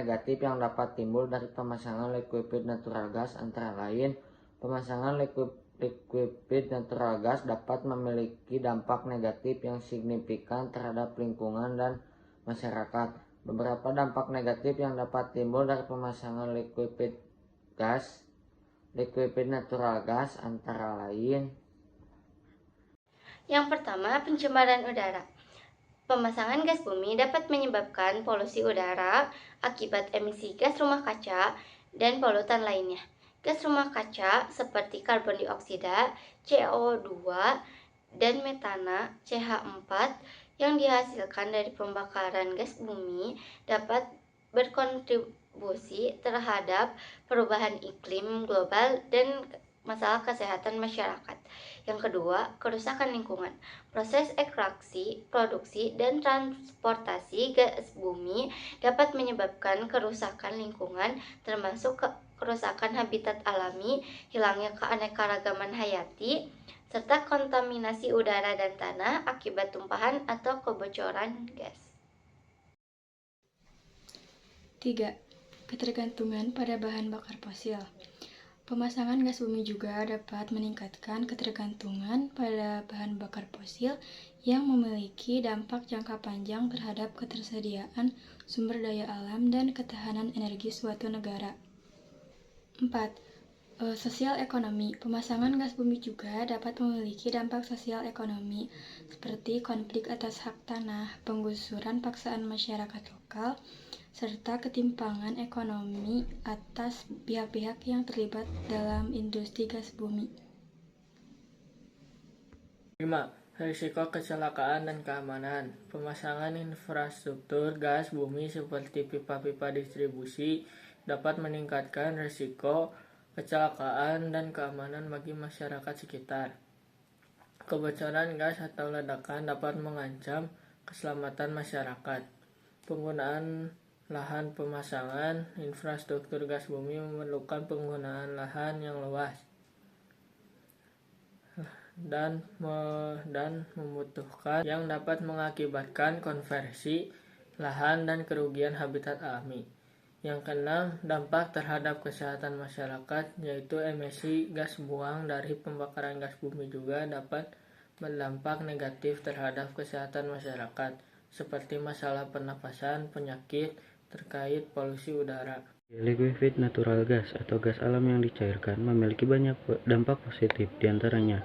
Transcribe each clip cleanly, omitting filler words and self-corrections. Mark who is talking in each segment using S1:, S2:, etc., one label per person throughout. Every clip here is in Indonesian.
S1: negatif yang dapat timbul dari pemasangan liquefied natural gas antara lain, pemasangan liquefied natural gas dapat memiliki dampak negatif yang signifikan terhadap lingkungan dan masyarakat. Beberapa dampak negatif yang dapat timbul dari pemasangan liquefied natural gas antara lain.
S2: Yang pertama, pencemaran udara. Pemasangan gas bumi dapat menyebabkan polusi udara akibat emisi gas rumah kaca dan polutan lainnya. Gas rumah kaca seperti karbon dioksida, CO2, dan metana, CH4, yang dihasilkan dari pembakaran gas bumi dapat berkontribusi terhadap perubahan iklim global dan masalah kesehatan masyarakat. Yang kedua, kerusakan lingkungan. Proses ekstraksi, produksi, dan transportasi gas bumi dapat menyebabkan kerusakan lingkungan, termasuk kerusakan habitat alami, hilangnya keanekaragaman hayati, serta kontaminasi udara dan tanah akibat tumpahan atau kebocoran gas.
S3: 3. Ketergantungan pada bahan bakar fosil. Pemasangan gas bumi juga dapat meningkatkan ketergantungan pada bahan bakar fosil yang memiliki dampak jangka panjang terhadap ketersediaan sumber daya alam dan ketahanan energi suatu negara. 4. Sosial ekonomi. Pemasangan gas bumi juga dapat memiliki dampak sosial ekonomi seperti konflik atas hak tanah, penggusuran paksaan masyarakat lokal, serta ketimpangan ekonomi atas pihak-pihak yang terlibat dalam industri gas bumi.
S4: 5. Risiko kecelakaan dan keamanan. Pemasangan infrastruktur gas bumi seperti pipa-pipa distribusi dapat meningkatkan risiko kecelakaan dan keamanan bagi masyarakat sekitar. Kebocoran gas atau ledakan dapat mengancam keselamatan masyarakat. Penggunaan lahan pemasangan infrastruktur gas bumi memerlukan penggunaan lahan yang luas dan membutuhkan yang dapat mengakibatkan konversi lahan dan kerugian habitat alami. Yang keenam, dampak terhadap kesehatan masyarakat, yaitu emisi gas buang dari pembakaran gas bumi juga dapat berdampak negatif terhadap kesehatan masyarakat, seperti masalah pernapasan, penyakit terkait polusi udara.
S5: Liquefied natural gas atau gas alam yang dicairkan memiliki banyak dampak positif, diantaranya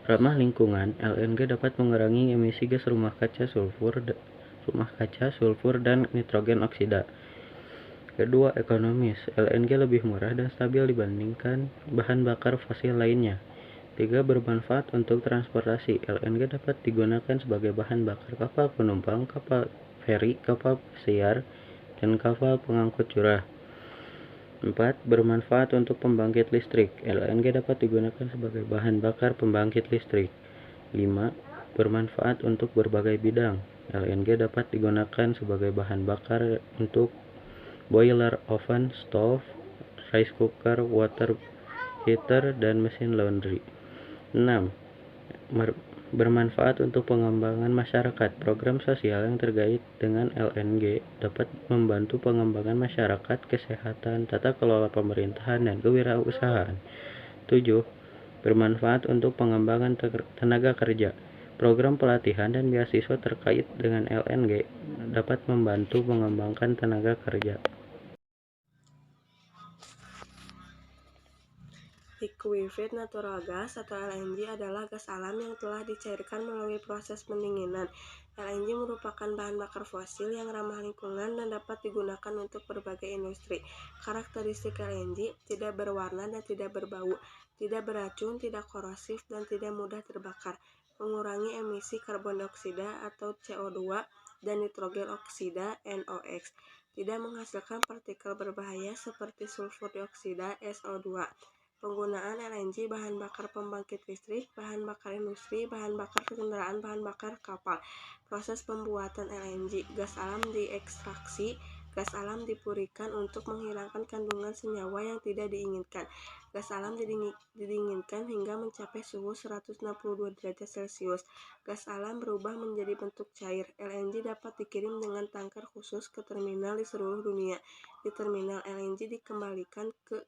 S5: ramah lingkungan. LNG dapat mengurangi emisi gas rumah kaca, sulfur, dan nitrogen oksida. Kedua, ekonomis. LNG lebih murah dan stabil dibandingkan bahan bakar fosil lainnya. 3. Bermanfaat untuk transportasi. LNG dapat digunakan sebagai bahan bakar kapal penumpang, kapal feri, kapal pesiar, dan kapal pengangkut curah. 4. Bermanfaat untuk pembangkit listrik. LNG dapat digunakan sebagai bahan bakar pembangkit listrik. 5. Bermanfaat untuk berbagai bidang. LNG dapat digunakan sebagai bahan bakar untuk boiler, oven, stove, rice cooker, water heater, dan mesin laundry. 6. Bermanfaat untuk pengembangan masyarakat. Program sosial yang terkait dengan LNG dapat membantu pengembangan masyarakat, kesehatan, tata kelola pemerintahan, dan kewirausahaan. 7. Bermanfaat untuk pengembangan tenaga kerja. Program pelatihan dan beasiswa terkait dengan LNG dapat membantu mengembangkan tenaga kerja.
S6: Liquefied natural gas atau LNG adalah gas alam yang telah dicairkan melalui proses pendinginan. LNG merupakan bahan bakar fosil yang ramah lingkungan dan dapat digunakan untuk berbagai industri. Karakteristik LNG: tidak berwarna dan tidak berbau, tidak beracun, tidak korosif, dan tidak mudah terbakar. Mengurangi emisi karbon dioksida atau CO2 dan nitrogen oksida NOx. Tidak menghasilkan partikel berbahaya seperti sulfur dioksida SO2. Penggunaan LNG bahan bakar pembangkit listrik, bahan bakar industri, bahan bakar kendaraan, bahan bakar kapal. Proses pembuatan LNG, gas alam diekstraksi Gas alam dipurikan untuk menghilangkan kandungan senyawa yang tidak diinginkan. Gas alam didinginkan hingga mencapai suhu 162 derajat Celcius. Gas alam berubah menjadi bentuk cair. LNG dapat dikirim dengan tanker khusus ke terminal di seluruh dunia. Di terminal, LNG dikembalikan ke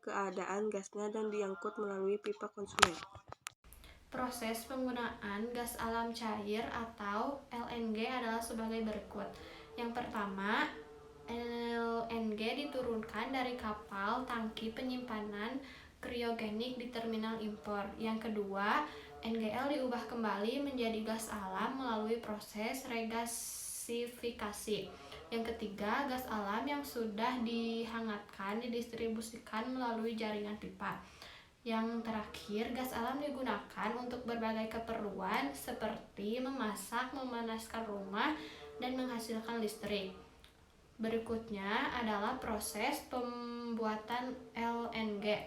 S6: keadaan gasnya dan diangkut melalui pipa konsumen.
S7: Proses penggunaan gas alam cair atau LNG adalah sebagai berikut. Yang pertama, LNG diturunkan dari kapal tangki penyimpanan kriogenik di terminal impor. Yang kedua, NGL diubah kembali menjadi gas alam melalui proses regasifikasi. Yang ketiga, gas alam yang sudah dihangatkan didistribusikan melalui jaringan pipa. Yang terakhir, gas alam digunakan untuk berbagai keperluan seperti memasak, memanaskan rumah, dan menghasilkan listrik. Berikutnya adalah proses pembuatan LNG.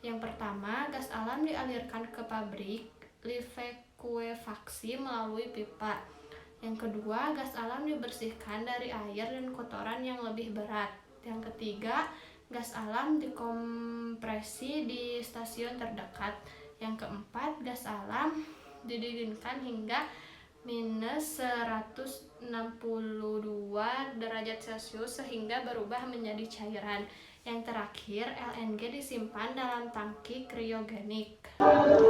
S7: Yang pertama, gas alam dialirkan ke pabrik liquefaksi melalui pipa. Yang kedua, gas alam dibersihkan dari air dan kotoran yang lebih berat. Yang ketiga, gas alam dikompresi di stasiun terdekat. Yang keempat, gas alam didinginkan hingga minus 162 derajat Celcius sehingga berubah menjadi cairan. Yang terakhir, LNG disimpan dalam tangki kriogenik.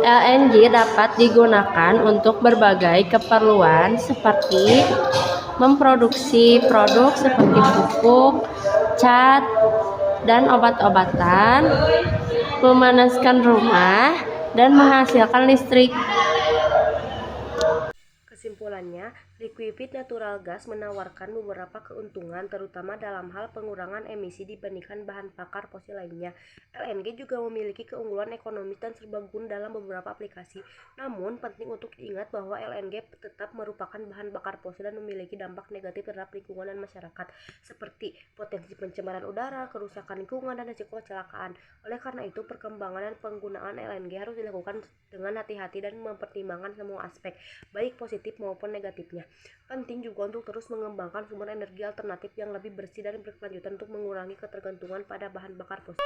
S8: LNG dapat digunakan untuk berbagai keperluan seperti memproduksi produk seperti pupuk, cat, dan obat-obatan, memanaskan rumah, dan menghasilkan listrik.
S6: Kesimpulannya, liquefied natural gas menawarkan beberapa keuntungan terutama dalam hal pengurangan emisi dibandingkan bahan bakar fosil lainnya. LNG juga memiliki keunggulan ekonomis dan serbaguna dalam beberapa aplikasi. Namun, penting untuk diingat bahwa LNG tetap merupakan bahan bakar fosil dan memiliki dampak negatif terhadap lingkungan dan masyarakat, seperti potensi pencemaran udara, kerusakan lingkungan, dan risiko kecelakaan. Oleh karena itu, perkembangan dan penggunaan LNG harus dilakukan dengan hati-hati dan mempertimbangkan semua aspek, baik positif maupun negatifnya. Penting juga untuk terus mengembangkan sumber energi alternatif yang lebih bersih dan berkelanjutan untuk mengurangi ketergantungan pada bahan bakar fosil.